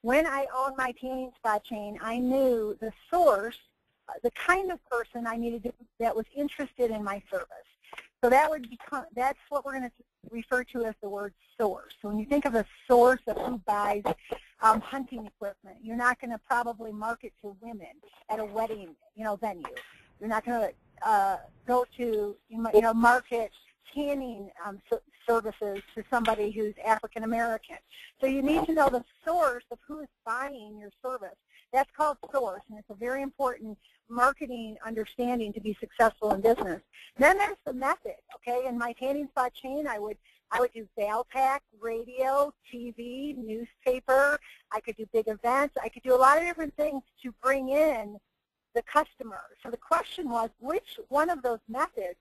when I owned my tanning spa chain, I knew the source, the kind of person I needed to, that was interested in my service. So that would become, that's what we're going to refer to as the word source. So when you think of a source of who buys hunting equipment, you're not going to probably market to women at a wedding, venue. You're not going to go to, market tanning services to somebody who's African American. So you need to know the source of who is buying your service. That's called source, and it's a very important marketing understanding to be successful in business. Then there's the method, okay? In my tanning spa chain, I would do sales tax, radio, TV, newspaper. I could do big events. I could do a lot of different things to bring in the customer. So the question was, which one of those methods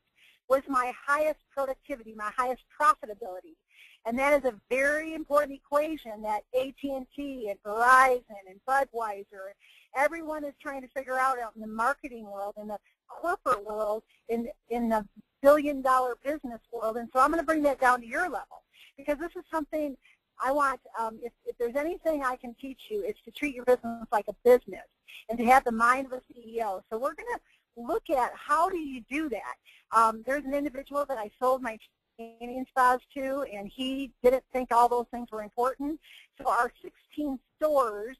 was my highest productivity, my highest profitability? And that is a very important equation that AT&T and Verizon and Budweiser, everyone is trying to figure out in the marketing world, in the corporate world, in the billion-dollar business world. And so I'm going to bring that down to your level, because this is something I want, if there's anything I can teach you, it's to treat your business like a business and to have the mind of a CEO. So we're going to look at how do you do that. There's an individual that I sold my tanning spas to, and he didn't think all those things were important. So our 16 stores,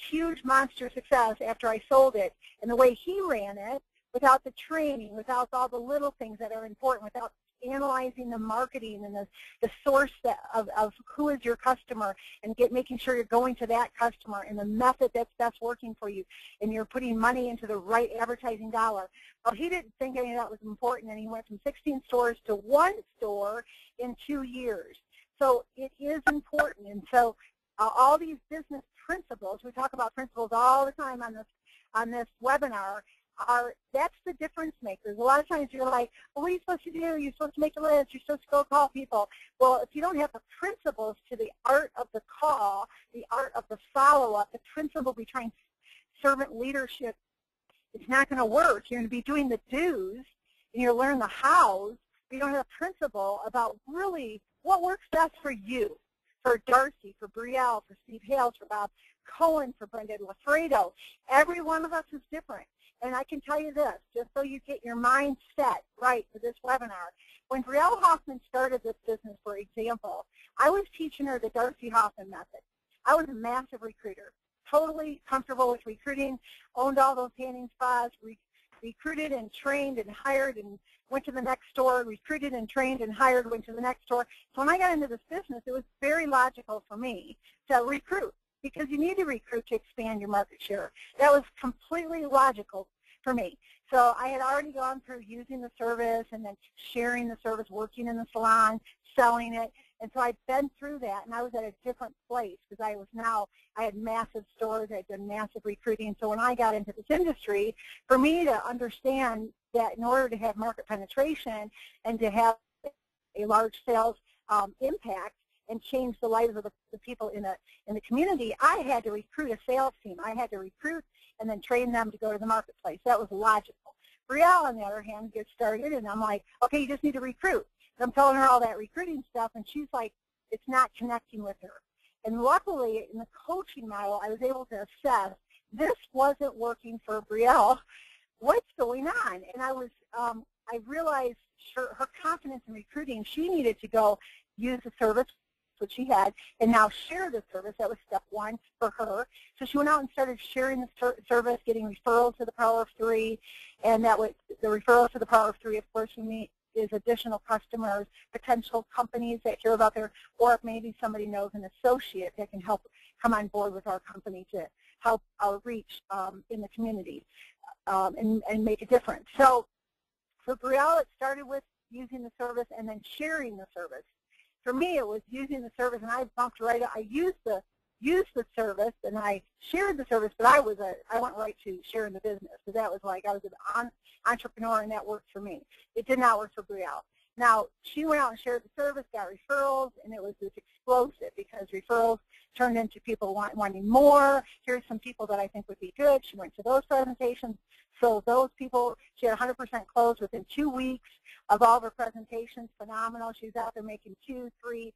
huge monster success after I sold it, and the way he ran it, without the training, without all the little things that are important, without analyzing the marketing and the source of who is your customer, and making sure you're going to that customer and the method that's best working for you, and you're putting money into the right advertising dollar. Well, he didn't think any of that was important, and he went from 16 stores to 1 store in 2 years. So it is important. And so all these business principles, we talk about principles all the time on this webinar, that's the difference makers. A lot of times you're like, well, what are you supposed to do? You're supposed to make a list. You're supposed to go call people. Well, if you don't have the principles to the art of the call, the art of the follow-up, the principle behind servant leadership, it's not going to work. You're going to be doing the do's, and you'll learn the hows, but you don't have a principle about really what works best for you, for Darcy, for Brielle, for Steve Hales, for Bob Cohen, for Brenda Lafredo. Every one of us is different. And I can tell you this, just so you get your mind set right for this webinar. When Brielle Hoffman started this business, for example, I was teaching her the Darcy Hoffman method. I was a massive recruiter, totally comfortable with recruiting, owned all those tanning spas, recruited and trained and hired and went to the next store, recruited and trained and hired, went to the next store. So when I got into this business, it was very logical for me to recruit, because you need to recruit to expand your market share. That was completely logical for me. So I had already gone through using the service and then sharing the service, working in the salon, selling it. And so I'd been through that, and I was at a different place, because I had massive stores, I had done massive recruiting. So when I got into this industry, for me to understand that in order to have market penetration and to have a large sales impact, and change the lives of the people in the community, I had to recruit a sales team. I had to recruit and then train them to go to the marketplace. That was logical. Brielle, on the other hand, gets started, and I'm like, okay, you just need to recruit. And I'm telling her all that recruiting stuff, and she's like, it's not connecting with her. And luckily, in the coaching model, I was able to assess this wasn't working for Brielle. What's going on? And I realized her confidence in recruiting, she needed to go use the service, what she had, and now share the service. That was step 1 for her. So she went out and started sharing the service, getting referrals to the Power of 3, and that was the referrals to the Power of 3, of course, is additional customers, potential companies that hear about their, or if maybe somebody knows an associate that can help come on board with our company to help our reach in the community and make a difference. So for Brielle, it started with using the service and then sharing the service. For me, it was using the service, and I bumped right up. I used the service, and I shared the service, but I went right to sharing the business. So that was like I was an entrepreneur, and that worked for me. It did not work for Brielle. Now, she went out and shared the service, got referrals, and it was this explosive, because referrals turned into people wanting more. Here's some people that I think would be good. She went to those presentations. So those people, she had 100% close within 2 weeks of all of her presentations. Phenomenal. She was out there making 2, 3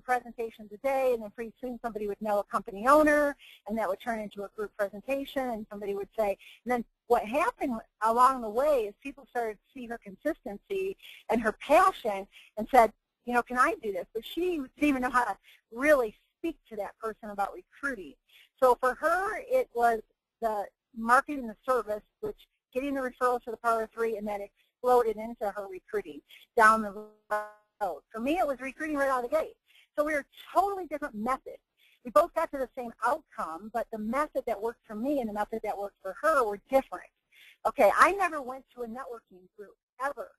presentations a day, and then pretty soon somebody would know a company owner, and that would turn into a group presentation, and somebody would say, and then what happened along the way is people started to see her consistency and her passion and said, you know, can I do this? But she didn't even know how to really speak to that person about recruiting. So for her, it was the marketing the service, which getting the referrals to the Power of Three, and that exploded into her recruiting down the road. For me, it was recruiting right out of the gate. So we were totally different methods. We both got to the same outcome, but the method that worked for me and the method that worked for her were different. Okay, I never went to a networking group, ever,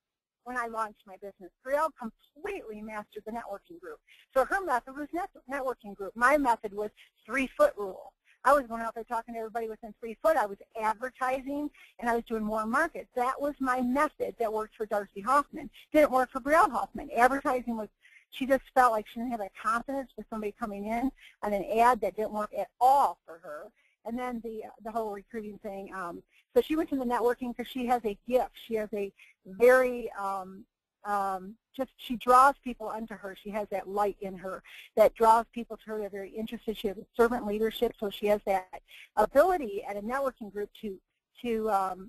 when I launched my business. Brielle completely mastered the networking group. So her method was networking group. My method was 3-foot rule. I was going out there talking to everybody within 3 foot. I was advertising, and I was doing warm markets. That was my method that worked for Darcy Hoffman. Didn't work for Brielle Hoffman. Advertising was, she just felt like she didn't have that confidence for somebody coming in on an ad that didn't work at all for her. And then the whole recruiting thing. So she went to the networking because she has a gift. She has a very, she draws people unto her. She has that light in her that draws people to her. They're very interested. She has a servant leadership, so she has that ability at a networking group to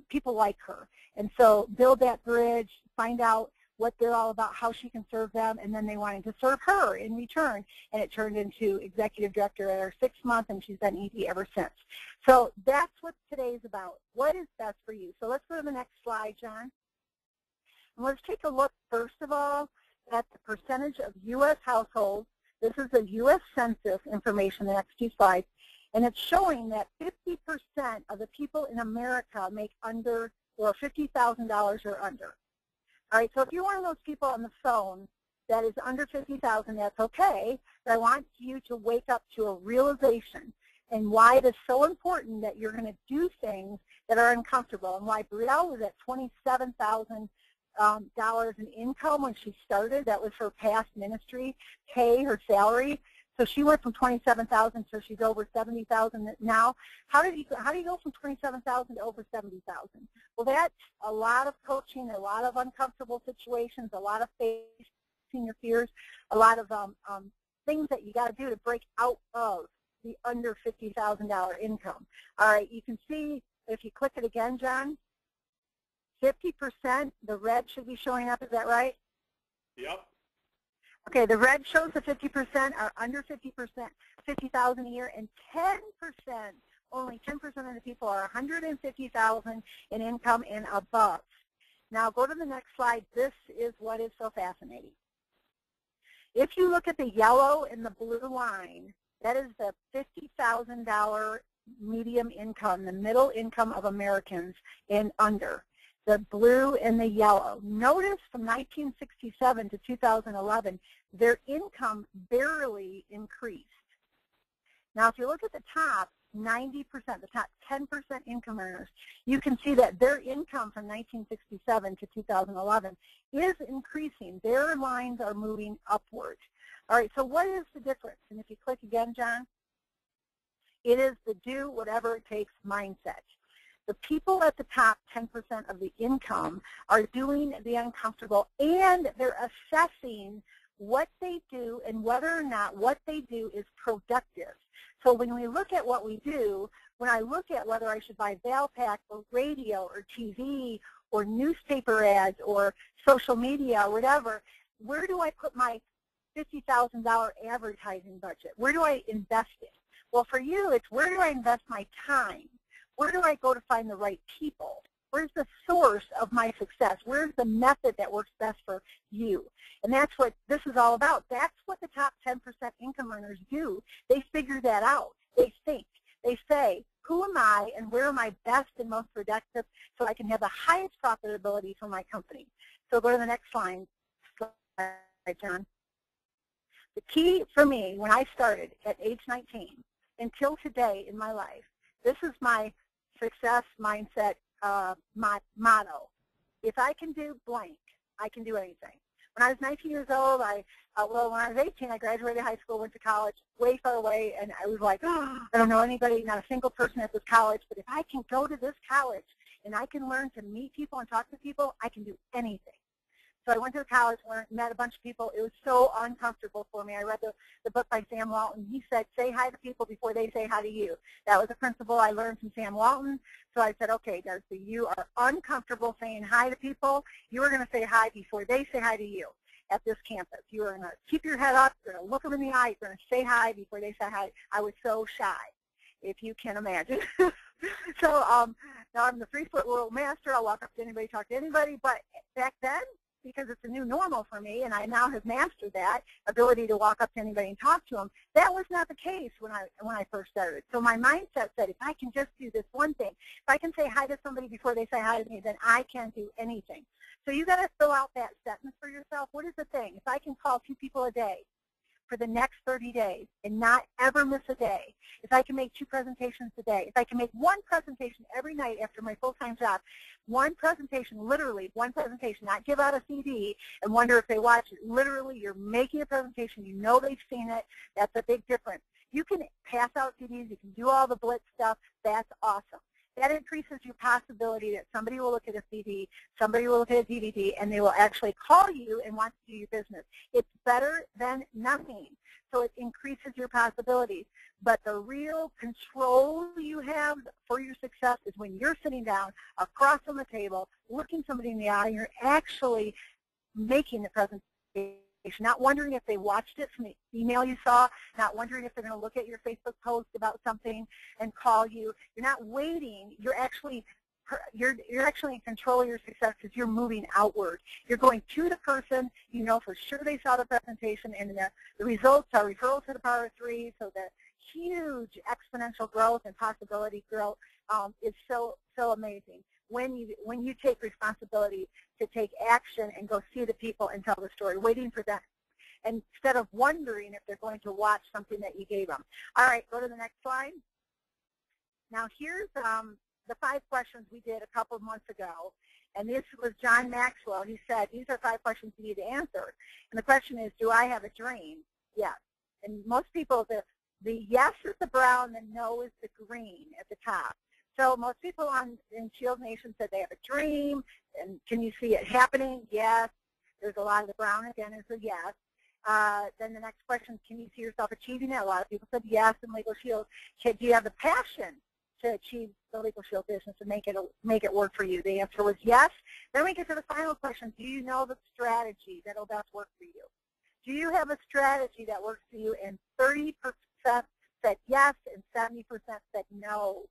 people like her. And so build that bridge, find out what they're all about, how she can serve them, and then they wanted to serve her in return, and it turned into executive director at her 6th month, and she's been ED ever since. So that's what today's about. What is best for you? So let's go to the next slide, John. And let's take a look, first of all, at the percentage of U.S. households. This is the U.S. Census information, the next 2 slides, and it's showing that 50% of the people in America make under or $50,000 or under. All right, so if you're one of those people on the phone that is under $50,000, that's okay, but I want you to wake up to a realization and why it is so important that you're going to do things that are uncomfortable, and why Brielle was at $27,000 in income when she started. That was her past ministry pay, her salary. So she went from $27,000 to she's over $70,000 now. How do you go from $27,000 to over $70,000? Well, that's a lot of coaching, a lot of uncomfortable situations, a lot of facing your fears, a lot of things that you got to do to break out of the under $50,000 income. All right, you can see if you click it again, John, 50%, the red should be showing up. Is that right? Yep. Okay, the red shows the 50% are under 50,000 a year, and 10%, only 10% of the people are 150,000 in income and above. Now go to the next slide. This is what is so fascinating. If you look at the yellow and the blue line, that is the $50,000 medium income, the middle income of Americans and under. The blue and the yellow. Notice from 1967 to 2011, their income barely increased. Now, if you look at the top 90%, the top 10% income earners, you can see that their income from 1967 to 2011 is increasing. Their lines are moving upward. All right, so what is the difference? And if you click again, John, it is the do whatever it takes mindset. The people at the top 10% of the income are doing the uncomfortable, and they're assessing what they do and whether or not what they do is productive. So when we look at what we do, when I look at whether I should buy Valpak or radio or TV or newspaper ads or social media or whatever, where do I put my $50,000 advertising budget? Where do I invest it? Well, for you, it's where do I invest my time? Where do I go to find the right people? Where's the source of my success? Where's the method that works best for you? And that's what this is all about. That's what the top 10% income earners do. They figure that out. They think. They say, who am I and where am I best and most productive so I can have the highest profitability for my company? So go to the next slide, John. The key for me when I started at age 19 until today in my life, this is my success mindset my motto. If I can do blank, I can do anything. When I was 19 years old, when I was 18, I graduated high school, went to college, way far away, and I was like, oh, I don't know anybody, not a single person at this college, but if I can go to this college and I can learn to meet people and talk to people, I can do anything. So I went to college, met a bunch of people. It was so uncomfortable for me. I read the book by Sam Walton. He said, say hi to people before they say hi to you. That was a principle I learned from Sam Walton. So I said, okay, Darcy, you are uncomfortable saying hi to people. You are going to say hi before they say hi to you at this campus. You are going to keep your head up. You're going to look them in the eye. You're going to say hi before they say hi. I was so shy, if you can imagine. So now I'm the 3-foot world master. I'll walk up to anybody, talk to anybody. But back then, because it's a new normal for me, and I now have mastered that ability to walk up to anybody and talk to them, that was not the case when I first started. So my mindset said, if I can just do this one thing, if I can say hi to somebody before they say hi to me, then I can do anything. So you got to fill out that sentence for yourself. What is the thing? If I can call 2 people a day for the next 30 days and not ever miss a day, if I can make 2 presentations a day, if I can make 1 presentation every night after my full-time job, 1 presentation, literally 1 presentation, not give out a CD and wonder if they watch it. Literally, you're making a presentation. You know they've seen it. That's a big difference. You can pass out CDs. You can do all the blitz stuff. That's awesome. That increases your possibility that somebody will look at a CD, somebody will look at a DVD, and they will actually call you and want to do your business. It's better than nothing. So it increases your possibilities. But the real control you have for your success is when you're sitting down across from the table, looking somebody in the eye, and you're actually making the presentation. Not wondering if they watched it from the email you saw, not wondering if they're going to look at your Facebook post about something and call you. You're not waiting. You're actually in control of your success because you're moving outward. You're going to the person. You know for sure they saw the presentation, and the results are referral to the power of 3. So the huge exponential growth and possibility growth is so amazing. When you take responsibility to take action and go see the people and tell the story, waiting for them, instead of wondering if they're going to watch something that you gave them. All right, go to the next slide. Now here's the 5 questions we did a couple of months ago, and this was John Maxwell. He said, these are 5 questions you need to answer. And the question is, do I have a dream? Yes. And most people, the yes is the brown, the no is the green at the top. So most people in ShieldNation said they have a dream, and can you see it happening? Yes. There's a lot of the brown again is a yes. Then the next question, can you see yourself achieving it? A lot of people said yes in Legal Shield. Do you have the passion to achieve the Legal Shield business and make it work for you? The answer was yes. Then we get to the final question, do you know the strategy that will best work for you? Do you have a strategy that works for you? And 30% said yes and 70% said no.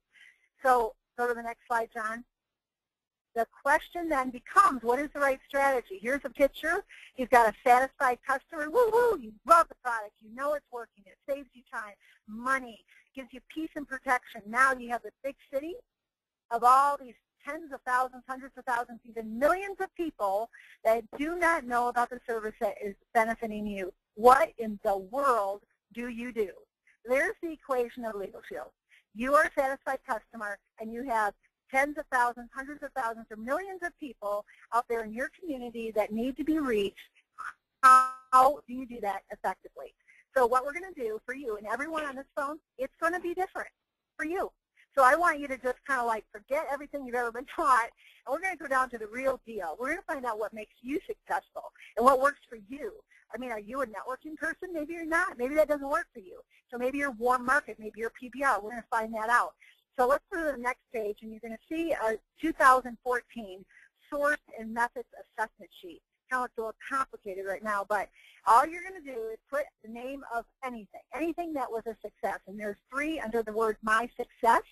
So go to the next slide, John. The question then becomes, what is the right strategy? Here's a picture. You've got a satisfied customer. Woo-hoo, you love the product. You know it's working. It saves you time, money, gives you peace and protection. Now you have the big city of all these tens of thousands, hundreds of thousands, even millions of people that do not know about the service that is benefiting you. What in the world do you do? There's the equation of Legal Shield. You are a satisfied customer, and you have tens of thousands, hundreds of thousands, or millions of people out there in your community that need to be reached. How do you do that effectively? So what we're going to do for you and everyone on this phone, it's going to be different for you. So I want you to just kind of like forget everything you've ever been taught, and we're going to go down to the real deal. We're going to find out what makes you successful and what works for you. I mean, are you a networking person? Maybe you're not. Maybe that doesn't work for you. So maybe you're warm market. Maybe you're PBR. We're going to find that out. So let's go to the next page, and you're going to see a 2014 source and methods assessment sheet. Now it's a little complicated right now, but all you're going to do is put the name of anything that was a success. And there's 3 under the word My Success.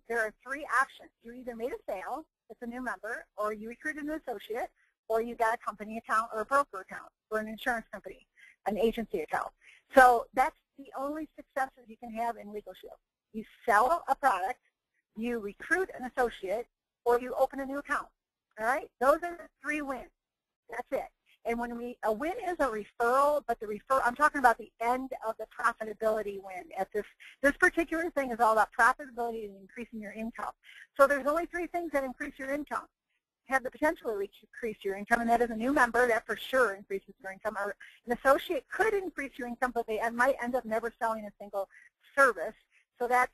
There are 3 options. You either made a sale, it's a new member, or you recruited an associate, or you got a company account or a broker account for an insurance company, an agency account. So that's the only successes you can have in Legal Shield. You sell a product, you recruit an associate, or you open a new account. All right? Those are the 3 wins. That's it. And when a win is a referral, but I'm talking about the end of the profitability win. At this particular thing is all about profitability and increasing your income. So there's only 3 things that increase your income. Have the potential to increase your income, and that is a new member. That for sure increases your income. Or an associate could increase your income, but they might end up never selling a single service. So that's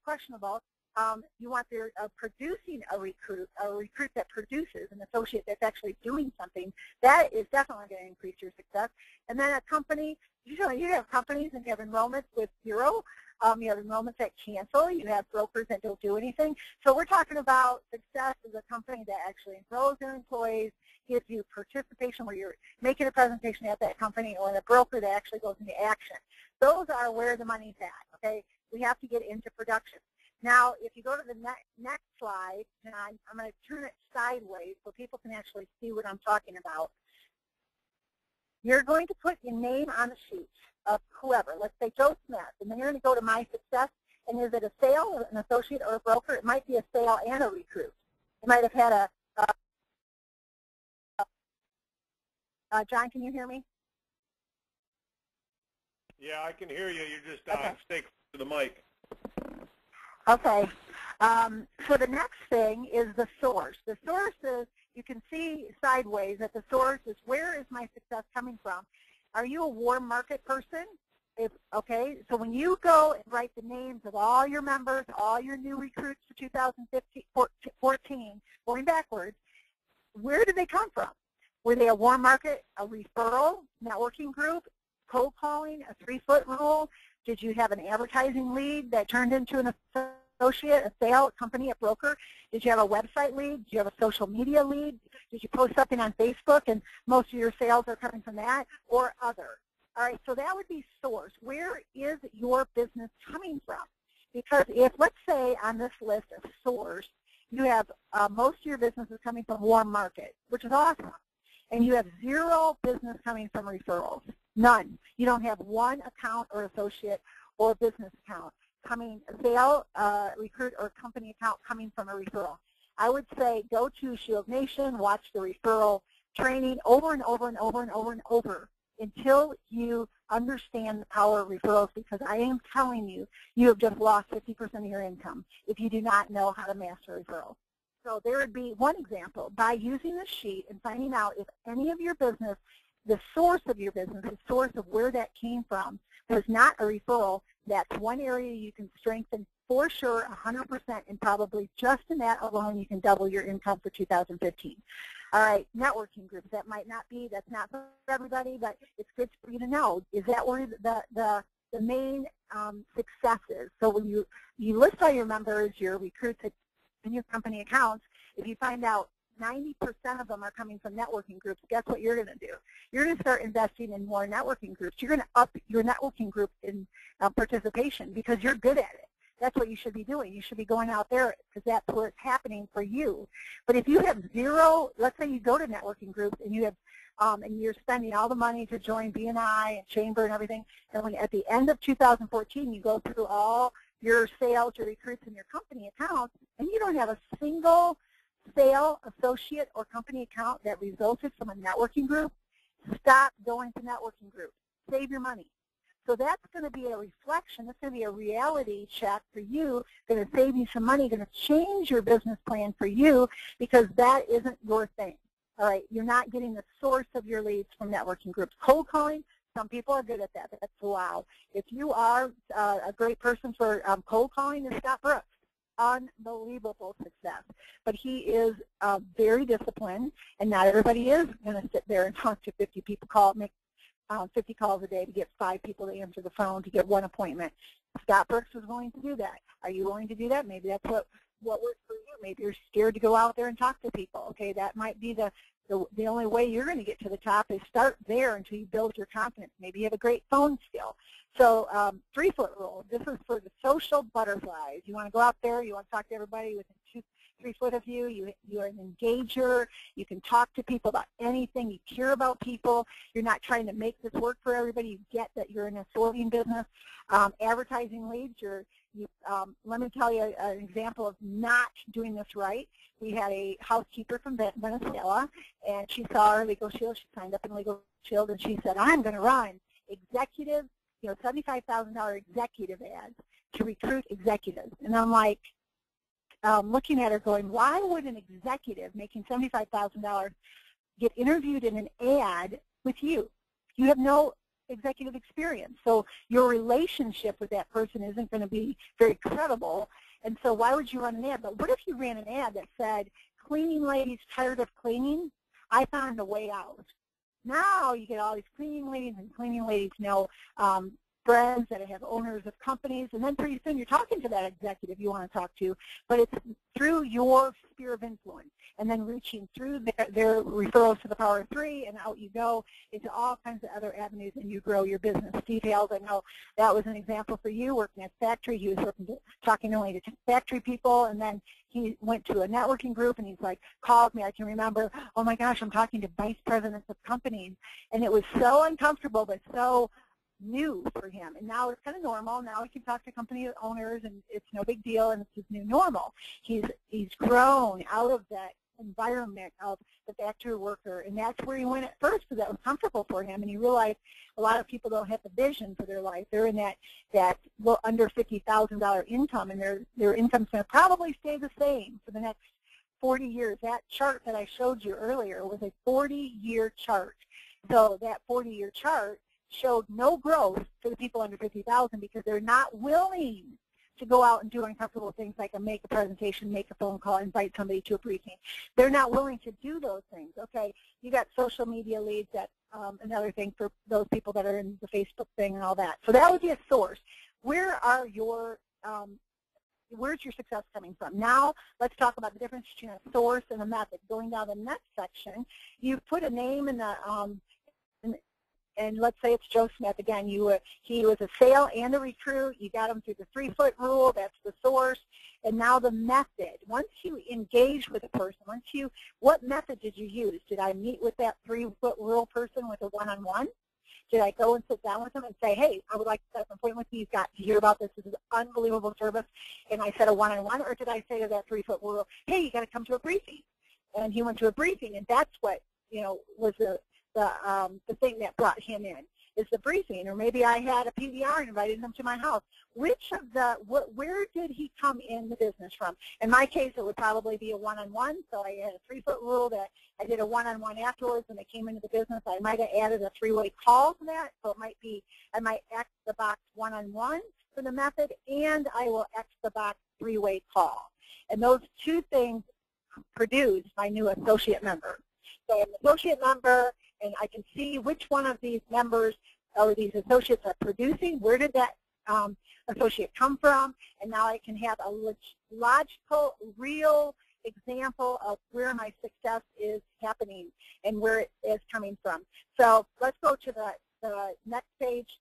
questionable. you want their producing a recruit that produces, an associate that's actually doing something. That is definitely going to increase your success. And then a company, usually you have companies and you have enrollments with zero. You have enrollments that cancel. You have brokers that don't do anything. So we're talking about success as a company that actually enrolls their employees, gives you participation where you're making a presentation at that company, or a broker that actually goes into action. Those are where the money's at, okay? We have to get into production. Now, if you go to the next slide, and I'm going to turn it sideways so people can actually see what I'm talking about. You're going to put your name on the sheet of whoever. Let's say Joe Smith, and then you're going to go to My Success, and is it a sale, an associate, or a broker? It might be a sale and a recruit. You might have had John, can you hear me? Yeah, I can hear you. You're just stay close to the mic. Okay. So the next thing is the source. The source is, you can see sideways that the source is, where is my success coming from? Are you a warm market person? Okay, so when you go and write the names of all your members, all your new recruits for 2014, going backwards, where did they come from? Were they a warm market, a referral, networking group, cold calling, a 3-foot rule? Did you have an advertising lead that turned into an associate, a sale, a company, a broker? Did you have a website lead? Did you have a social media lead? Did you post something on Facebook and most of your sales are coming from that, or other? All right, so that would be source. Where is your business coming from? Because if, let's say on this list of source, you have most of your business is coming from warm market, which is awesome, and you have zero business coming from referrals, none. You don't have one account or associate or business account coming, sale, recruit, or company account coming from a referral. I would say go to ShieldNation, watch the referral training over and over and over and over and over until you understand the power of referrals, because I am telling you, you have just lost 50% of your income if you do not know how to master referrals. So there would be one example. By using the sheet and finding out if any of your business, the source of your business, the source of where that came from, was not a referral, that's one area you can strengthen for sure 100%, and probably just in that alone you can double your income for 2015. All right, networking groups, that might not be, that's not for everybody, but it's good for you to know. Is that where the main success is? So when you list all your members, your recruits, and your company accounts, if you find out 90% of them are coming from networking groups, guess what you're going to do? You're going to start investing in more networking groups. You're going to up your networking group in participation because you're good at it. That's what you should be doing. You should be going out there because that's where it's happening for you. But if you have zero, let's say you go to networking groups and you have, and you're spending all the money to join BNI and Chamber and everything, and when at the end of 2014 you go through all your sales, your recruits, and your company accounts, and you don't have a single sale, associate, or company account that resulted from a networking group, stop going to networking groups. Save your money. So that's going to be a reflection. That's going to be a reality check for you, going to save you some money, going to change your business plan for you, because that isn't your thing. All right, you're not getting the source of your leads from networking groups. Cold calling, some people are good at that. That's wow. If you are a great person for cold calling, is Scott Brooks. Unbelievable success. But he is very disciplined, and not everybody is going to sit there and talk to 50 people, make 50 calls a day to get 5 people to answer the phone to get 1 appointment. Scott Brooks was willing to do that. Are you willing to do that? Maybe that's what works for you. Maybe you're scared to go out there and talk to people. Okay, that might be the only way you're going to get to the top is start there until you build your confidence. Maybe you have a great phone skill. So 3-foot rule, this is for the social butterflies. You want to go out there, you want to talk to everybody within 3 foot of you. You're an engager. You can talk to people about anything. You care about people. You're not trying to make this work for everybody. You get that you're in a sorting business. Advertising leads, let me tell you an example of not doing this right. We had a housekeeper from Venezuela, and she saw our Legal Shield. She signed up in Legal Shield, and she said, I'm going to run executive, $75,000 executive ads to recruit executives. And I'm like, looking at her going, why would an executive making $75,000 get interviewed in an ad with you? You have no executive experience. So your relationship with that person isn't going to be very credible. And so why would you run an ad? But what if you ran an ad that said, cleaning ladies tired of cleaning? I found a way out. Now you get all these cleaning ladies, and cleaning ladies know friends that have owners of companies, and then pretty soon you're talking to that executive you want to talk to, but it's through your sphere of influence, and then reaching through their referrals to the power of 3, and out you go into all kinds of other avenues, and you grow your business. Steve Hales, I know that was an example for you, working at factory. He was talking only to factory people, and then he went to a networking group, and he's like, called me, I can remember, oh my gosh, I'm talking to vice presidents of companies, and it was so uncomfortable, but so new for him, and now it's kind of normal. Now he can talk to company owners, and it's no big deal, and it's his new normal. He's grown out of that environment of the factory worker, and that's where he went at first, because that was comfortable for him, and he realized a lot of people don't have the vision for their life. They're in that under $50,000 income, and their income's going to probably stay the same for the next 40 years. That chart that I showed you earlier was a 40-year chart. So that 40-year chart showed no growth for the people under 50,000 because they're not willing to go out and do uncomfortable things like make a presentation, make a phone call, invite somebody to a briefing. They're not willing to do those things. Okay, you got social media leads. That's another thing for those people that are in the Facebook thing and all that. So that would be a source. Where are your where's your success coming from? Now let's talk about the difference between a source and a method. Going down the next section, you put a name in the and let's say it's Joe Smith. Again, he was a sale and a recruit. You got him through the 3-foot rule. That's the source. And now the method. Once you engage with a person, what method did you use? Did I meet with that 3-foot rule person with a one-on-one? Did I go and sit down with him and say, hey, I would like to set up an appointment with you. You've got to hear about this. This is unbelievable service. And I said a one-on-one, or did I say to that 3-foot rule, hey, you got to come to a briefing? And he went to a briefing, and that's what was the thing that brought him in, is the briefing. Or maybe I had a PDR and invited him to my house. Where did he come in the business from? In my case, it would probably be a one-on-one. So I had a 3-foot rule that I did a one-on-one afterwards, and they came into the business. I might have added a 3-way call to that. So it might be, I might X the box one-on-one for the method, and I will X the box 3-way call. And those two things produced my new associate member. So I'm an associate member, and I can see which one of these members or these associates are producing. Where did that associate come from? And now I can have a logical, real example of where my success is happening and where it is coming from. So let's go to the next page.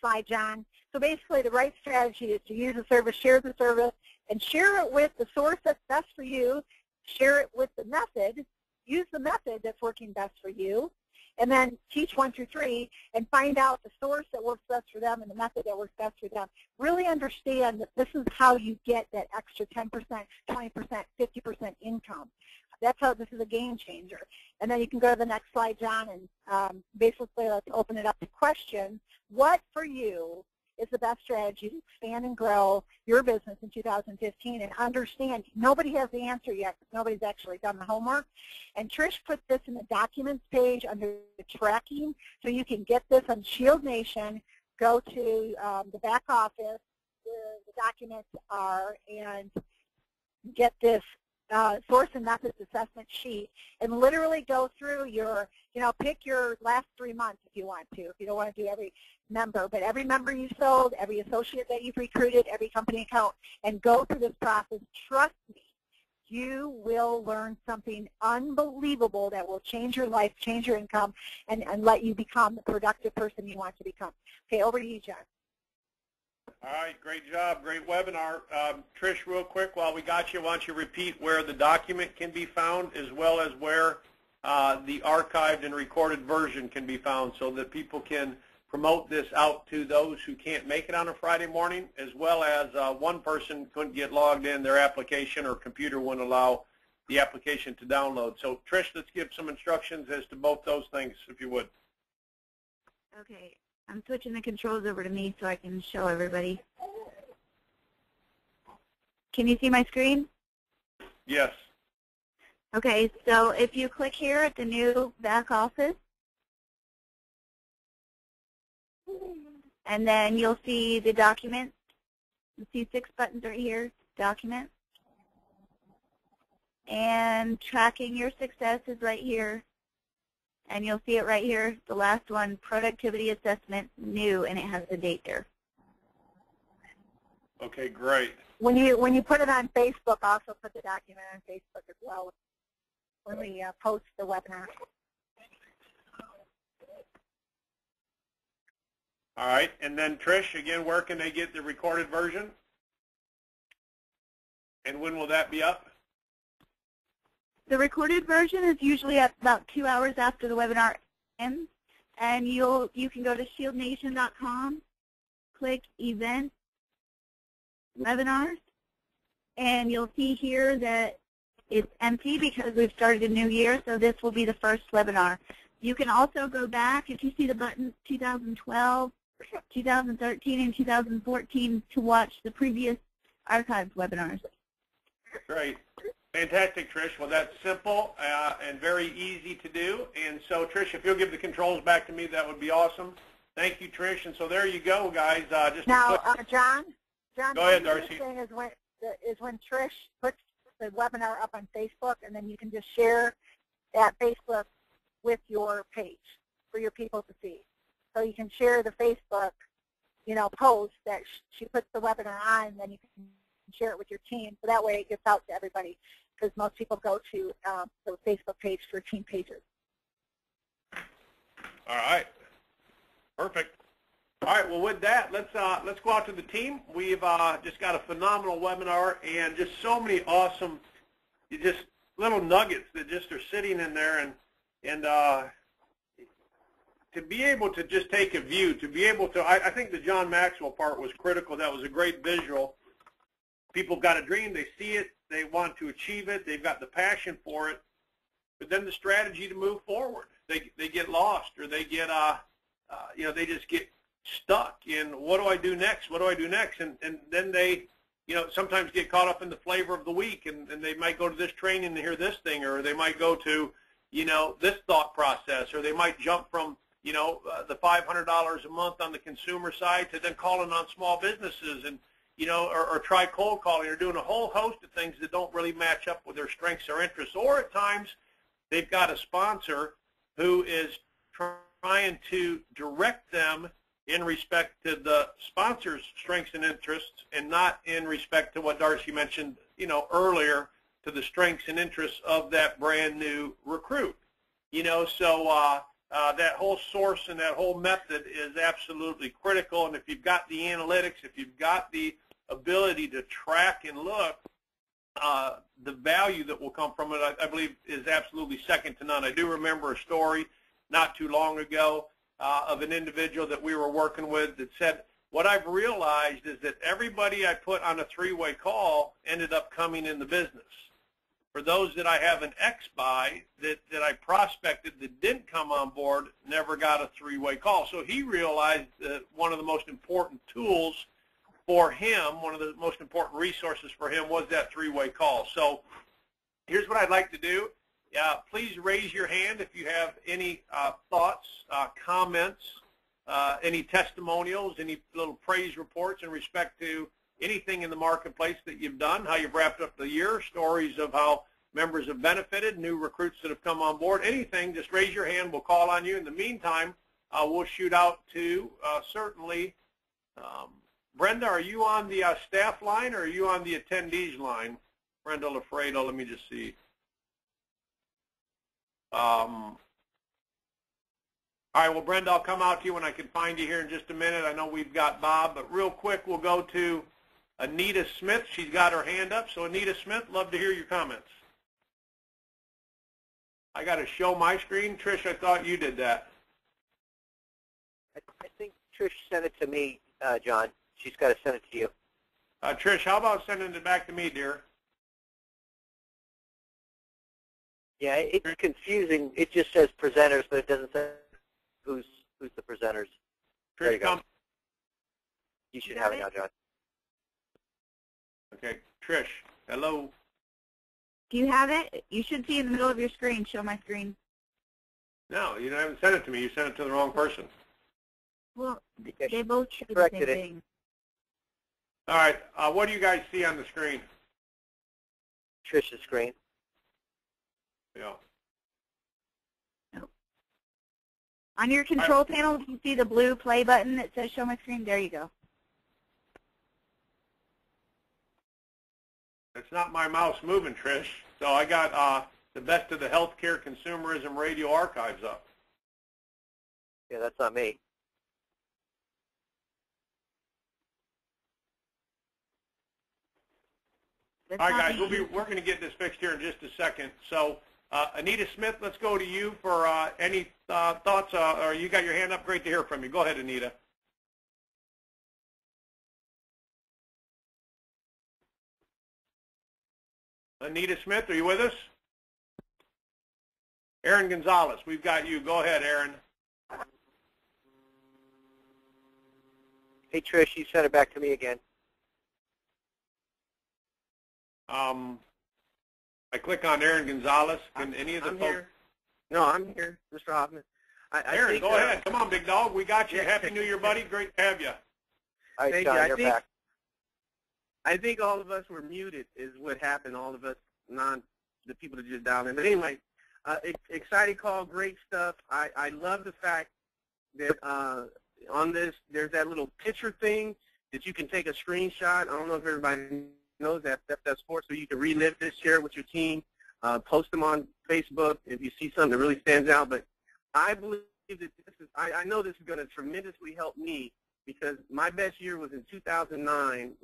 Slide, John. So basically, the right strategy is to use the service, share the service, and share it with the source that's best for you. Share it with the method. Use the method that's working best for you, and then teach 1 through 3 and find out the source that works best for them and the method that works best for them. Really understand that this is how you get that extra 10%, 20%, 50% income. That's how this is a game changer. And then you can go to the next slide, John, and basically let's open it up to questions. What for you is the best strategy to expand and grow your business in 2015? And understand, nobody has the answer yet because nobody's actually done the homework. And Trish put this in the documents page under the tracking, so you can get this on ShieldNation, go to the back office where the documents are, and get this source and methods assessment sheet, and literally go through your, pick your last 3 months if you want to. If you don't want to do every member, but every member you sold, every associate that you've recruited, every company account, and go through this process. Trust me, you will learn something unbelievable that will change your life, change your income, and let you become the productive person you want to become. Okay, over to you, John. All right, great job, great webinar. Trish, real quick, while we got you, why don't you repeat where the document can be found, as well as where the archived and recorded version can be found, so that people can promote this out to those who can't make it on a Friday morning, as well as one person couldn't get logged in, their application or computer wouldn't allow the application to download. So Trish, let's give some instructions as to both those things, if you would. Okay, I'm switching the controls over to me so I can show everybody. Can you see my screen? Yes. Okay, so if you click here at the new back office, and then you'll see the documents You see 6 buttons right here, document. And tracking your success is right here. And you'll see it right here, the last one, productivity assessment, new, and it has the date there. Okay, great. When you put it on Facebook, also put the document on Facebook as well when we post the webinar. All right, and then Trish, again, where can they get the recorded version? And when will that be up? The recorded version is usually at about 2 hours after the webinar ends, and you can go to ShieldNation.com, click Events, Webinars, and you'll see here that it's empty because we've started a new year, so this will be the first webinar. You can also go back, if you see the buttons 2012, 2013, and 2014 to watch the previous archived webinars. Great. Fantastic, Trish. Well, that's simple and very easy to do. And so, Trish, if you'll give the controls back to me, that would be awesome. Thank you, Trish. And so there you go, guys. Just now, John, go ahead, Darcy. The thing is when Trish puts the webinar up on Facebook, and then you can just share that Facebook with your page for your people to see. So you can share the Facebook, post that she puts the webinar on, and then you can share it with your team. So that way it gets out to everybody, because most people go to the Facebook page for team pages. All right. Perfect. All right. Well, with that, let's go out to the team. We've just got a phenomenal webinar and just so many awesome, just little nuggets that just are sitting in there, and to be able to just take a view, to be able to, I think the John Maxwell part was critical. That was a great visual. People have got a dream, they see it, they want to achieve it, they've got the passion for it, but then the strategy to move forward. They get lost, or they get, they just get stuck in, what do I do next, what do I do next? And then they, sometimes get caught up in the flavor of the week, and they might go to this training and hear this thing, or they might go to, this thought process, or they might jump from, the $500 a month on the consumer side to then calling on small businesses, and or try cold calling, or doing a whole host of things that don't really match up with their strengths or interests. Or at times they've got a sponsor who is trying to direct them in respect to the sponsor's strengths and interests, and not in respect to what Darcy mentioned, earlier, to the strengths and interests of that brand new recruit. So that whole source and that whole method is absolutely critical. And if you've got the analytics, if you've got the ability to track and look, the value that will come from it, I believe, is absolutely second to none. I do remember a story not too long ago of an individual that we were working with that said, what I've realized is that everybody I put on a three-way call ended up coming in the business. For those that I have an X by that I prospected that didn't come on board, never got a three-way call. So he realized that one of the most important tools for him, one of the most important resources for him, was that three-way call. So here's what I'd like to do. Please raise your hand if you have any thoughts, comments, any testimonials, any little praise reports in respect to anything in the marketplace that you've done, how you've wrapped up the year, stories of how members have benefited, new recruits that have come on board, anything, just raise your hand. We'll call on you. In the meantime, we'll shoot out to certainly, Brenda, are you on the staff line, or are you on the attendees line? Brenda Lafredo, let me just see. All right, well, Brenda, I'll come out to you when I can find you here in just a minute. I know we've got Bob, but real quick, we'll go to Anita Smith. She's got her hand up. So, Anita Smith, love to hear your comments. I got to show my screen. Trish, I thought you did that. I think Trish sent it to me, John. She's got to send it to you. Trish, how about sending it back to me, dear? Yeah, it's confusing. It just says presenters, but it doesn't say who's the presenters. There you go. You should have it now, John. Okay, Trish, hello. Do you have it? You should see in the middle of your screen. Show my screen. No, you haven't sent it to me. You sent it to the wrong person. Well, they both should be the corrected same it. thing. All right. What do you guys see on the screen? Trish's screen. Yeah. On your control panel, you see the blue play button that says show my screen. There you go. It's not my mouse moving, Trish. So I got the best of the healthcare consumerism radio archives up. Yeah, that's not me. That's All right, not guys, me. we're going to get this fixed here in just a second. So, Anita Smith, let's go to you for any thoughts. Or you got your hand up. Great to hear from you. Go ahead, Anita. Anita Smith, are you with us? Aaron Gonzalez, we've got you. Go ahead, Aaron. Hey, Trish, you sent it back to me again. I click on Aaron Gonzalez. Can any of the I'm folks? here. No, I'm here, Mr. Hoffman. Aaron, think, go ahead. Come on, big dog. We got you. Yeah. Happy New Year, buddy. Great to have you. All right, Thank John, you. you're back. I think all of us were muted is what happened, all of us, the people that just dialed in. But anyway, exciting call, great stuff. I love the fact that on this, there's that little picture thing that you can take a screenshot. I don't know if everybody knows that. That's sports, so you can relive this, share it with your team, post them on Facebook if you see something that really stands out. But I believe that this is, I know this is going to tremendously help me, because my best year was in 2009.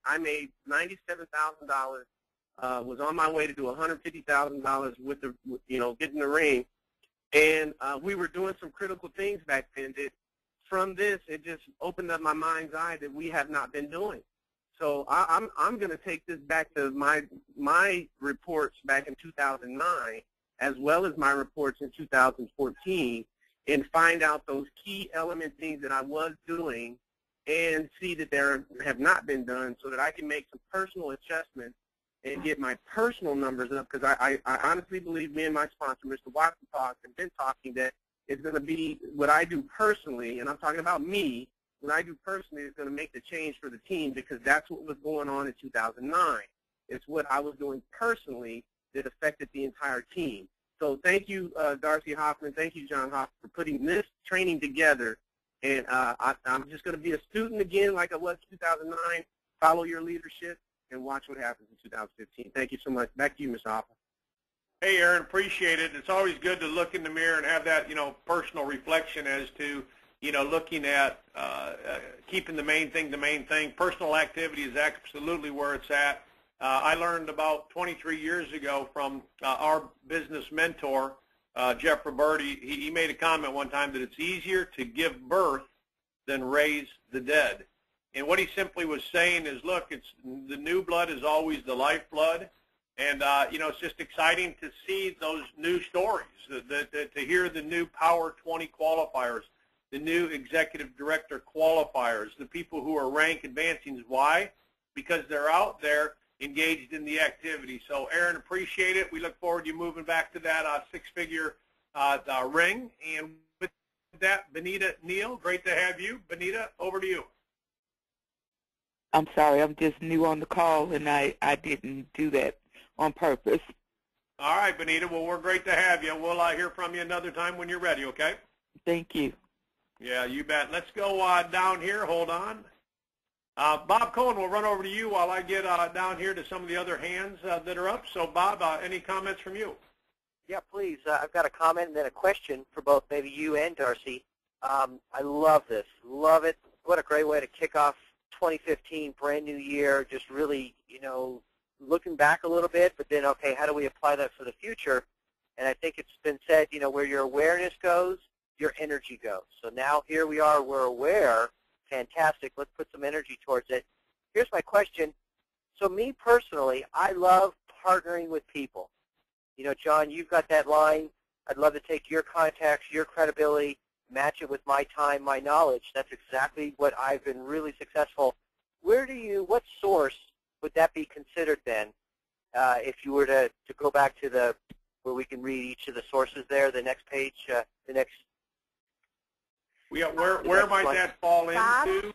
I made $97,000. Was on my way to do $150,000 with the, getting the ring, and we were doing some critical things back then. That from this, it just opened up my mind's eye that we have not been doing. So I'm going to take this back to my reports back in 2009, as well as my reports in 2014, and find out those key element things that I was doing and see that there have not been done, so that I can make some personal adjustments and get my personal numbers up, because I honestly believe, me and my sponsor, Mr. Watson, talked and been talking, that it's going to be what I do personally, and I'm talking about me, what I do personally is going to make the change for the team, because that's what was going on in 2009. It's what I was doing personally that affected the entire team. So thank you, Darcy Hoffman. Thank you, John Hoffman, for putting this training together. And I'm just going to be a student again like I was in 2009, follow your leadership, and watch what happens in 2015. Thank you so much. Back to you, Mr. Hoffman. Hey, Aaron, appreciate it. It's always good to look in the mirror and have that, personal reflection as to, looking at keeping the main thing. Personal activity is absolutely where it's at. I learned about 23 years ago from our business mentor, Jeff Roberti. He made a comment one time that it's easier to give birth than raise the dead. And what he simply was saying is, look, it's the new blood is always the lifeblood. And, it's just exciting to see those new stories, to hear the new Power 20 qualifiers, the new Executive Director qualifiers, the people who are rank advancing. Why? Because they're out there engaged in the activity. So, Aaron, appreciate it. We look forward to you moving back to that six-figure ring. And with that, Benita Neal, great to have you. Benita, over to you. I'm sorry, I'm just new on the call, and I didn't do that on purpose. All right, Benita. Well, we're great to have you. We'll hear from you another time when you're ready, okay? Thank you. Yeah, you bet. Let's go down here. Hold on. Bob Cohen, we'll run over to you while I get down here to some of the other hands that are up. So, Bob, any comments from you? Yeah, please. I've got a comment and then a question for both maybe you and Darcy. I love this. Love it. What a great way to kick off 2015, brand new year, just really, looking back a little bit, but then, okay, how do we apply that for the future? And I think it's been said, where your awareness goes, your energy goes. So now here we are, we're aware. Fantastic. Let's put some energy towards it. Here's my question. So me personally, I love partnering with people. John, you've got that line. I'd love to take your contacts, your credibility, match it with my time, my knowledge. That's exactly what I've been really successful. What source would that be considered then, if you were to go back to where we can read each of the sources there, the next page, the next. Yeah, where might that fall into?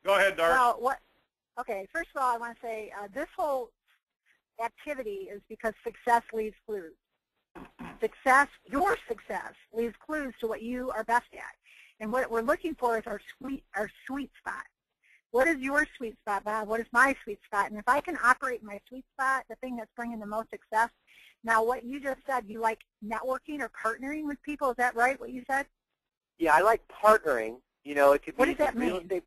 Go ahead, Darcy. Well, Okay, first of all, I want to say this whole activity is because success leaves clues. Your success leaves clues to what you are best at. And what we're looking for is our sweet spot. What is your sweet spot, Bob? What is my sweet spot? And if I can operate my sweet spot, the thing that's bringing the most success. Now, what you just said, you like networking or partnering with people. Is that right, what you said? Yeah, I like partnering. You know, it could be what does that real mean? estate.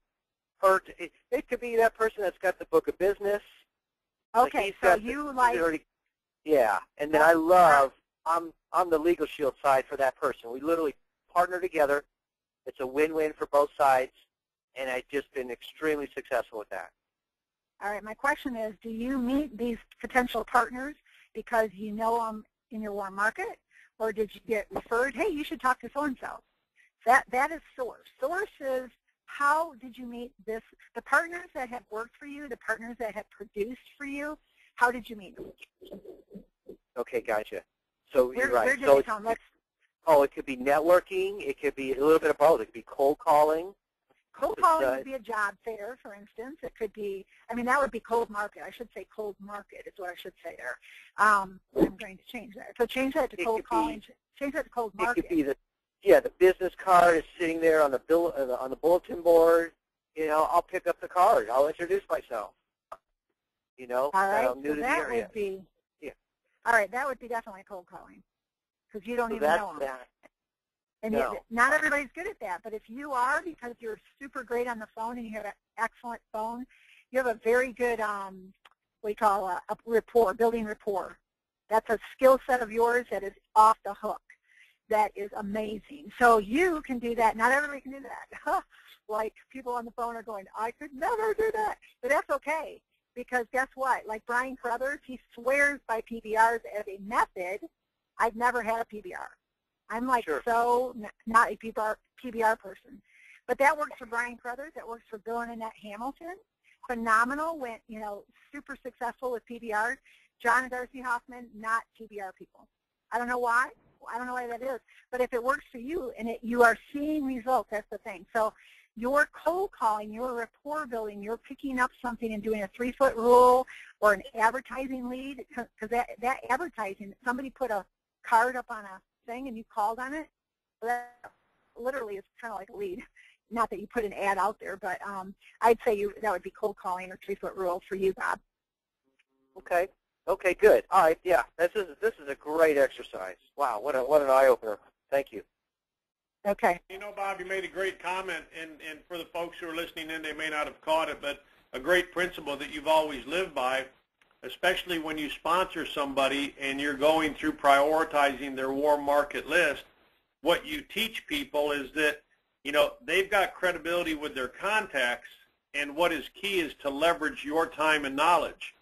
It could be that person that's got the book of business. Okay, like so you like. Yeah, and then I'm the Legal Shield side for that person. We literally partner together. It's a win-win for both sides, and I've just been extremely successful with that. All right, my question is, do you meet these potential partners because you know them in your warm market, or did you get referred, hey, you should talk to so-and-so? That is source. Source is how did you meet the partners that have worked for you, the partners that have produced for you, how did you meet them? Okay, gotcha. So you're right. Where did they come? It could be networking. It could be a little bit of both. It could be cold calling. Cold calling would be a job fair, for instance. It could be, that would be cold market. I should say cold market is what I should say there. I'm going to change that. So change that to cold calling. Change that to cold market. It could be the business card is sitting there on the bulletin board. You know, I'll pick up the card. I'll introduce myself. You know, all right. I'm new to the area. Would be, all right, that would be definitely cold calling because you don't even know them. And not everybody's good at that, but if you are, because you're super great on the phone and you have an excellent phone, you have a very good, what we call a rapport, building rapport. That's a skill set of yours that is off the hook. That is amazing. So you can do that. Not everybody can do that. Like people on the phone are going, I could never do that. But that's okay. Because guess what? Like Brian Carruthers, he swears by PBRs as a method. I've never had a PBR. I'm like so not a PBR person. But that works for Brian Carruthers. That works for Bill and Annette Hamilton. Phenomenal. Went, super successful with PBRs. John and Darcy Hoffman, not PBR people. I don't know why. I don't know why that is. But if it works for you and you are seeing results, that's the thing. So your cold calling, your rapport building, you're picking up something and doing a 3-foot rule or an advertising lead, because that advertising, somebody put a card up on a thing and you called on it, that literally is kind of like a lead. Not that you put an ad out there, but I'd say that would be cold calling or 3-foot rule for you, Bob. Okay. Okay, good. All right, yeah, this is a great exercise. Wow, what an eye-opener. Thank you. Okay. Bob, you made a great comment, and for the folks who are listening in, they may not have caught it, but a great principle that you've always lived by, especially when you sponsor somebody and you're going through prioritizing their warm market list, what you teach people is that, they've got credibility with their contacts, and what is key is to leverage your time and knowledge.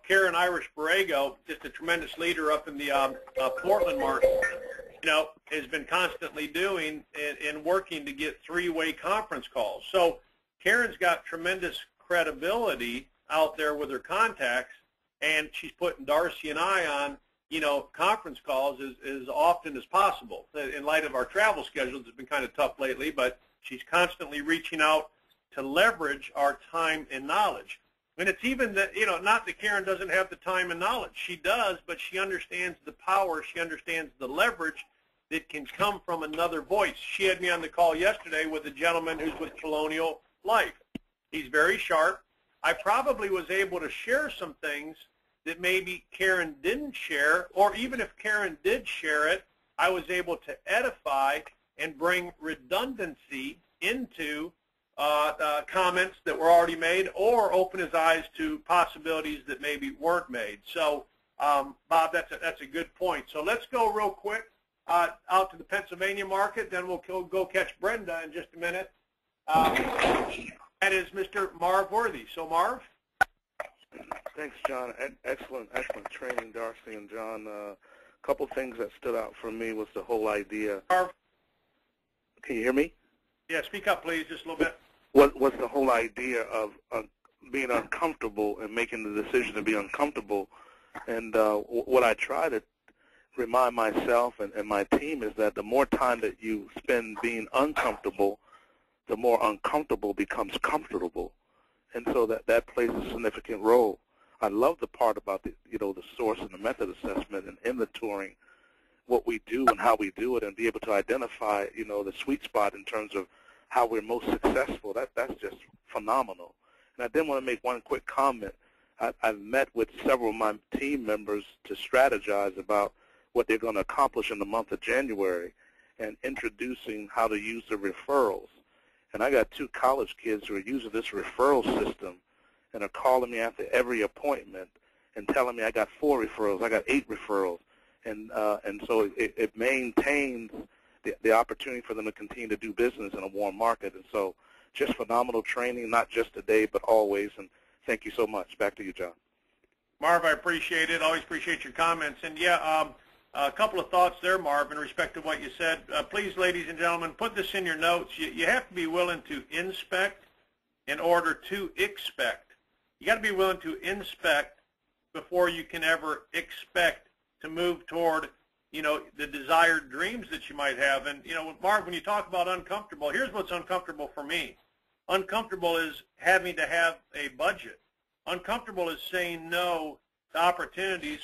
Karen Irish Borrego, just a tremendous leader up in the Portland market, has been constantly doing and working to get 3-way conference calls. So Karen's got tremendous credibility out there with her contacts, and she's putting Darcy and I on, conference calls as often as possible. In light of our travel schedules, it's been kind of tough lately, but she's constantly reaching out to leverage our time and knowledge. And it's even that, not that Karen doesn't have the time and knowledge. She does, but she understands the power. She understands the leverage that can come from another voice. She had me on the call yesterday with a gentleman who's with Colonial Life. He's very sharp. I probably was able to share some things that maybe Karen didn't share, or even if Karen did share it, I was able to edify and bring redundancy into comments that were already made, or open his eyes to possibilities that maybe weren't made. So, Bob, that's a good point. So let's go real quick out to the Pennsylvania market, then we'll go catch Brenda in just a minute. That is Mr. Marv Worthy. So, Marv? Thanks, John. Excellent training, Darcy and John. A couple things that stood out for me was the whole idea. Marv? Can you hear me? Yeah, speak up, please, just a little bit. What's the whole idea of being uncomfortable and making the decision to be uncomfortable? And what I try to remind myself and my team is that the more time that you spend being uncomfortable, the more uncomfortable becomes comfortable. and so that plays a significant role. I love the part about the source and the method assessment and inventorying what we do and how we do it, and be able to identify the sweet spot in terms of how we're most successful. That's just phenomenal. And I did want to make one quick comment. I've met with several of my team members to strategize about what they're going to accomplish in the month of January, and introducing how to use the referrals. And I got 2 college kids who are using this referral system and are calling me after every appointment and telling me I got 4 referrals, I got 8 referrals. And so it maintains the opportunity for them to continue to do business in a warm market. And so just phenomenal training, not just today, but always. And thank you so much. Back to you, John. Marv, I appreciate it. Always appreciate your comments. And, yeah, a couple of thoughts there, Marv, in respect to what you said. Please, ladies and gentlemen, put this in your notes. You have to be willing to inspect in order to expect. You got to be willing to inspect before you can ever expect to move toward, the desired dreams that you might have. And, Marv, when you talk about uncomfortable, here's what's uncomfortable for me. Uncomfortable is having to have a budget. Uncomfortable is saying no to opportunities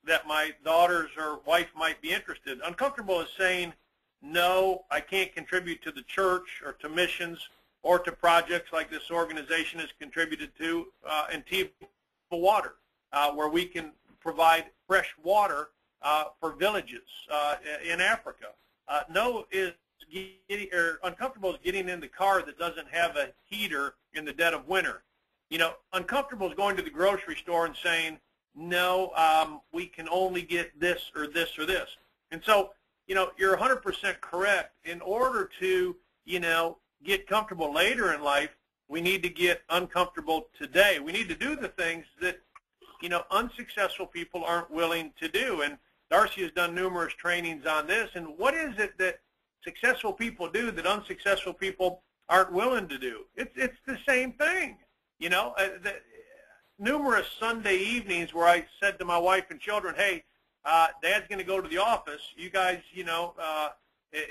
that my daughters or wife might be interested. Uncomfortable is saying, no, I can't contribute to the church or to missions or to projects like this organization has contributed to in Table Water, where we can provide fresh water for villages in Africa. No is uncomfortable is getting in the car that doesn't have a heater in the dead of winter. Uncomfortable is going to the grocery store and saying, no, we can only get this or this or this. And so, you're 100% correct. In order to, get comfortable later in life, we need to get uncomfortable today. We need to do the things that, unsuccessful people aren't willing to do. And Darcy has done numerous trainings on this. And what is it that successful people do that unsuccessful people aren't willing to do? It's the same thing. Numerous Sunday evenings where I said to my wife and children, hey, Dad's going to go to the office. You guys,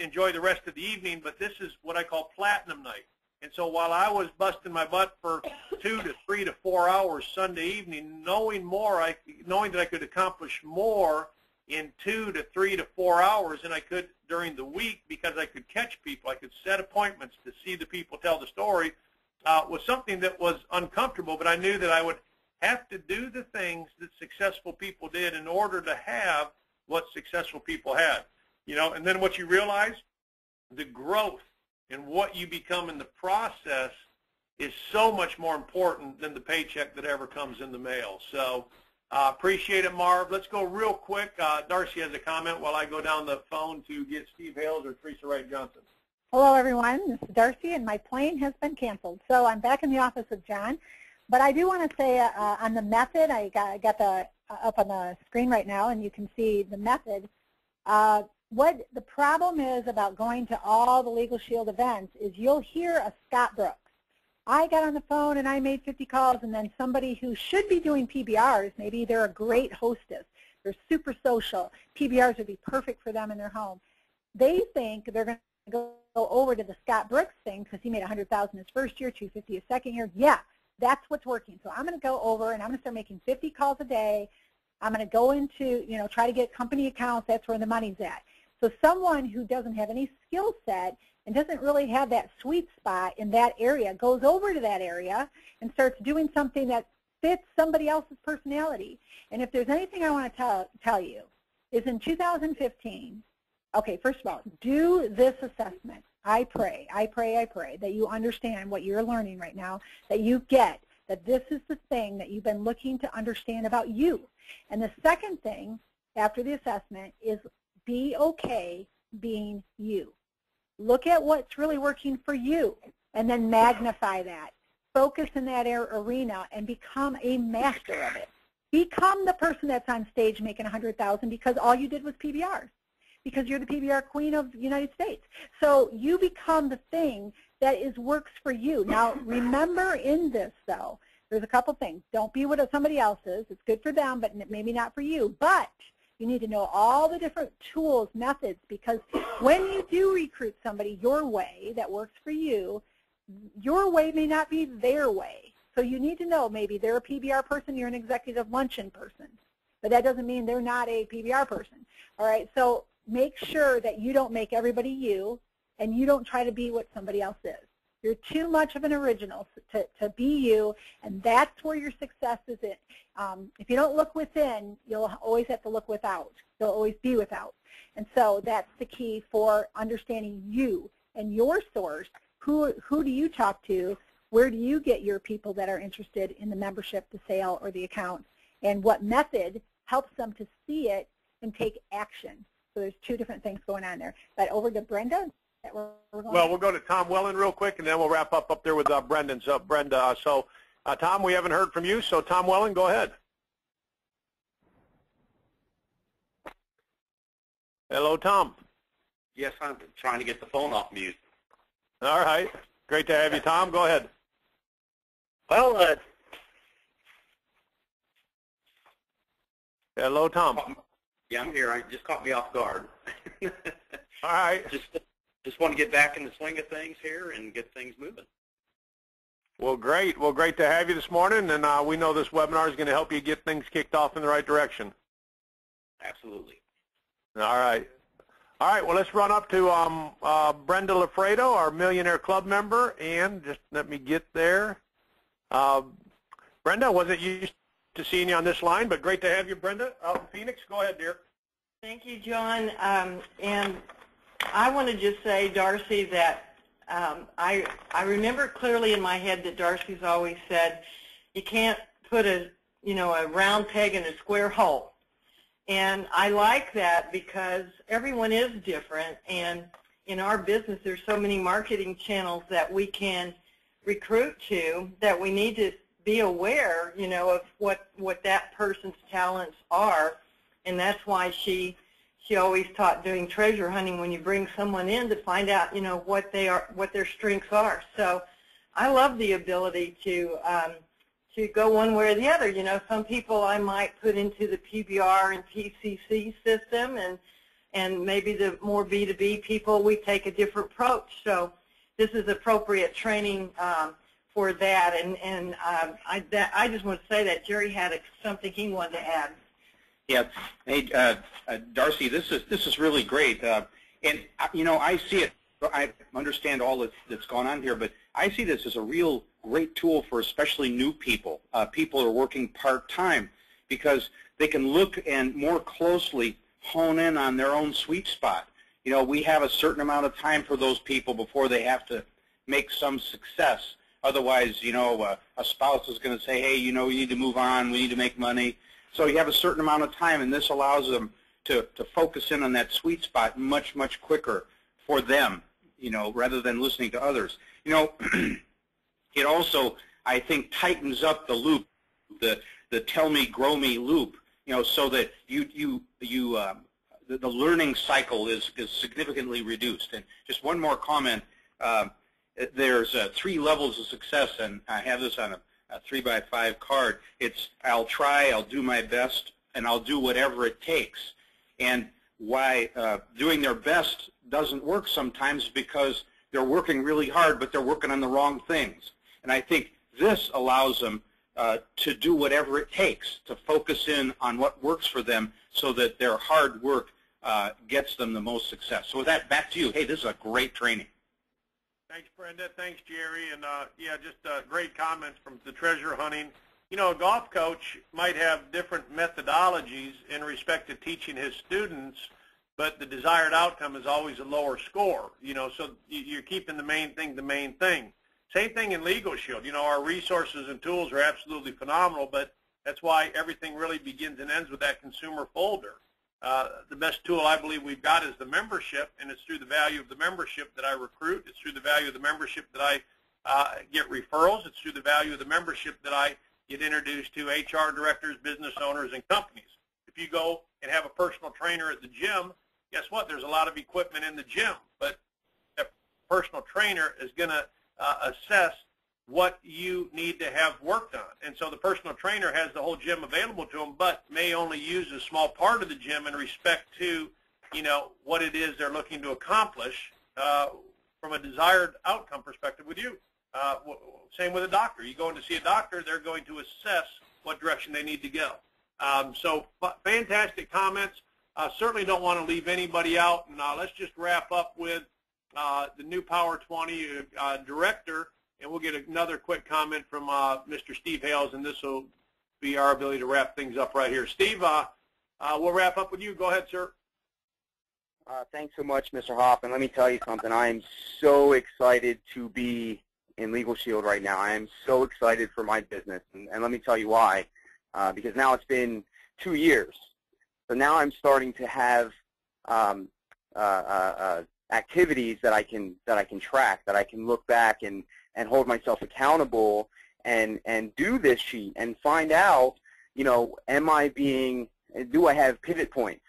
enjoy the rest of the evening, but this is what I call platinum night. And so while I was busting my butt for 2 to 3 to 4 hours Sunday evening, knowing that I could accomplish more in 2 to 3 to 4 hours than I could during the week, because I could catch people, I could set appointments to see the people tell the story, was something that was uncomfortable, but I knew that I would have to do the things that successful people did in order to have what successful people had. And then what you realize, the growth and what you become in the process is so much more important than the paycheck that ever comes in the mail. So appreciate it, Marv. Let's go real quick. Darcy has a comment while I go down the phone to get Steve Hales or Teresa Wright Johnson. Hello, everyone. This is Darcy, and my plane has been canceled. So I'm back in the office with John. But I do want to say on the method, I got the up on the screen right now, and you can see the method. What the problem is about going to all the Legal Shield events is you'll hear a Scott Brooks. I got on the phone and I made 50 calls, and then somebody who should be doing PBRs, maybe they're a great hostess, they're super social, PBRs would be perfect for them in their home. They think they're going to go over to the Scott Brooks thing because he made $100,000 his first year, $250 his second year. Yeah, that's what's working. So I'm going to go over and I'm going to start making 50 calls a day. I'm going to go into, try to get company accounts. That's where the money's at. So someone who doesn't have any skill set and doesn't really have that sweet spot in that area goes over to that area and starts doing something that fits somebody else's personality. And if there's anything I want to tell you is in 2015, okay, first of all, do this assessment. I pray that you understand what you're learning right now, that you get that this is the thing that you've been looking to understand about you. And the second thing after the assessment is be okay being you. Look at what's really working for you and then magnify that. Focus in that arena and become a master of it. Become the person that's on stage making $100,000 because all you did was PBRs, because you're the PBR queen of the United States. So you become the thing that works for you. Now, remember in this, though, there's a couple things. Don't be what somebody else is. It's good for them, but maybe not for you. But you need to know all the different tools, methods, because when you do recruit somebody your way that works for you, your way may not be their way. So you need to know maybe they're a PBR person, you're an executive luncheon person. But that doesn't mean they're not a PBR person. All right, so make sure that you don't make everybody you, and you don't try to be what somebody else is. You're too much of an original to be you, and that's where your success is in. If you don't look within, you'll always have to look without. You'll always be without. And so that's the key for understanding you and your source. Who do you talk to? Where do you get your people that are interested in the membership, the sale, or the account? And what method helps them to see it and take action? So there's two different things going on there. But over to Brenda. Well, we'll go to Tom Welland real quick, and then we'll wrap up there with Brendan. So, Brenda, Tom, we haven't heard from you, so Tom Welland, go ahead. Hello, Tom. Yes, I'm trying to get the phone off mute. All right. Great to have you, Tom. Go ahead. Well, hello, Tom. Yeah, I'm here. It just caught me off guard. All right. Just want to get back in the swing of things here and get things moving. Well, great. Well, great to have you this morning, and we know this webinar is going to help you get things kicked off in the right direction. Absolutely. All right. All right. Well, let's run up to Brenda Lafredo, our Millionaire Club member, and just let me get there. Brenda, wasn't used to seeing you on this line, but great to have you, Brenda, out in Phoenix. Go ahead, dear. Thank you, John. And I want to just say, Darcy, that I remember clearly in my head that Darcy's always said, you can't put a round peg in a square hole. And I like that because everyone is different, and in our business there's so many marketing channels that we can recruit to that we need to be aware, of what that person's talents are, and that's why she always taught doing treasure hunting when you bring someone in to find out, what their strengths are. So I love the ability to go one way or the other. Some people I might put into the PBR and PCC system, and maybe the more B2B people, we take a different approach. So this is appropriate training for that. And I just want to say that Jerry had something he wanted to add. Yeah. Hey, Darcy, this is really great. And I see it. I understand all that's gone on here, but I see this as a real great tool for especially new people, people who are working part-time, because they can look and more closely hone in on their own sweet spot. We have a certain amount of time for those people before they have to make some success. Otherwise, a spouse is going to say, hey, we need to move on, we need to make money. So you have a certain amount of time, and this allows them to focus in on that sweet spot much, much quicker for them, rather than listening to others. It also, I think, tightens up the loop, the tell me, grow me loop, so that the learning cycle is significantly reduced. And just one more comment, there's 3 levels of success, and I have this on a 3x5 card. It's I'll try, I'll do my best, and I'll do whatever it takes. And why doing their best doesn't work sometimes because they're working really hard, but they're working on the wrong things. And I think this allows them to do whatever it takes to focus in on what works for them so that their hard work gets them the most success. So with that, back to you. Hey, this is a great training. Thanks, Brenda. Thanks, Jerry. And, yeah, just great comments from the treasure hunting. A golf coach might have different methodologies in respect to teaching his students, but the desired outcome is always a lower score, so you're keeping the main thing the main thing. Same thing in Legal Shield. Our resources and tools are absolutely phenomenal, but that's why everything really begins and ends with that consumer folder. The best tool I believe we've got is the membership, and it's through the value of the membership that I recruit. It's through the value of the membership that I get referrals. It's through the value of the membership that I get introduced to HR directors, business owners, and companies. If you go and have a personal trainer at the gym, guess what? There's a lot of equipment in the gym, but a personal trainer is going to assess what you need to have worked on. And so the personal trainer has the whole gym available to them, but may only use a small part of the gym in respect to, what it is they're looking to accomplish from a desired outcome perspective with you. Same with a doctor. You go in to see a doctor, they're going to assess what direction they need to go. So fantastic comments. Certainly don't want to leave anybody out. And let's just wrap up with the new Power 20 director, and we'll get another quick comment from Mr. Steve Hales, and this will be our ability to wrap things up right here. Steve, we'll wrap up with you. Go ahead, sir. Thanks so much, Mr. Hoff. And let me tell you something. I am so excited to be in Legal Shield right now. I am so excited for my business, and let me tell you why. Because now it's been 2 years. So now I'm starting to have activities that I can track, that I can look back and hold myself accountable and do this sheet and find out, you know, do I have pivot points?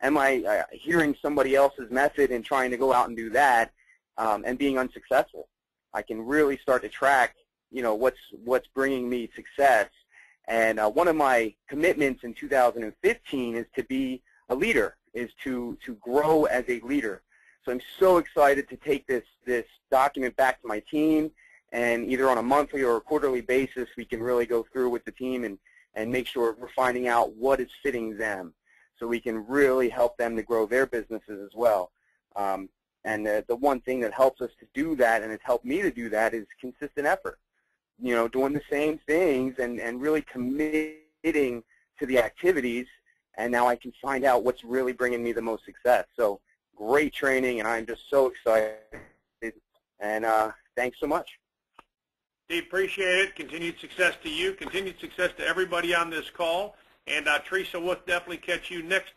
Am I hearing somebody else's method and trying to go out and do that and being unsuccessful? I can really start to track, you know, what's bringing me success. And one of my commitments in 2015 is to be a leader, is to grow as a leader. So I'm so excited to take this document back to my team, and either on a monthly or a quarterly basis, we can really go through with the team and make sure we're finding out what is fitting them, so we can really help them to grow their businesses as well. And the one thing that helps us to do that, and has helped me to do that, is consistent effort. You know, doing the same things and really committing to the activities, and now I can find out what's really bringing me the most success. So great training, and I'm just so excited. And thanks so much. Steve, appreciate it. Continued success to you. Continued success to everybody on this call. And Teresa, we'll definitely catch you next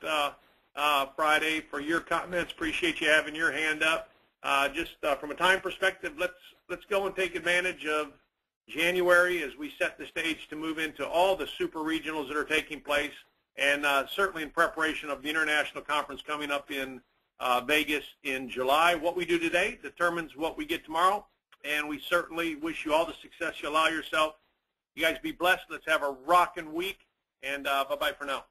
Friday for your comments. Appreciate you having your hand up. Just from a time perspective, let's go and take advantage of January as we set the stage to move into all the super regionals that are taking place, and certainly in preparation of the international conference coming up in Vegas in July. What we do today determines what we get tomorrow, and we certainly wish you all the success you allow yourself. You guys be blessed. Let's have a rocking week, and bye-bye for now.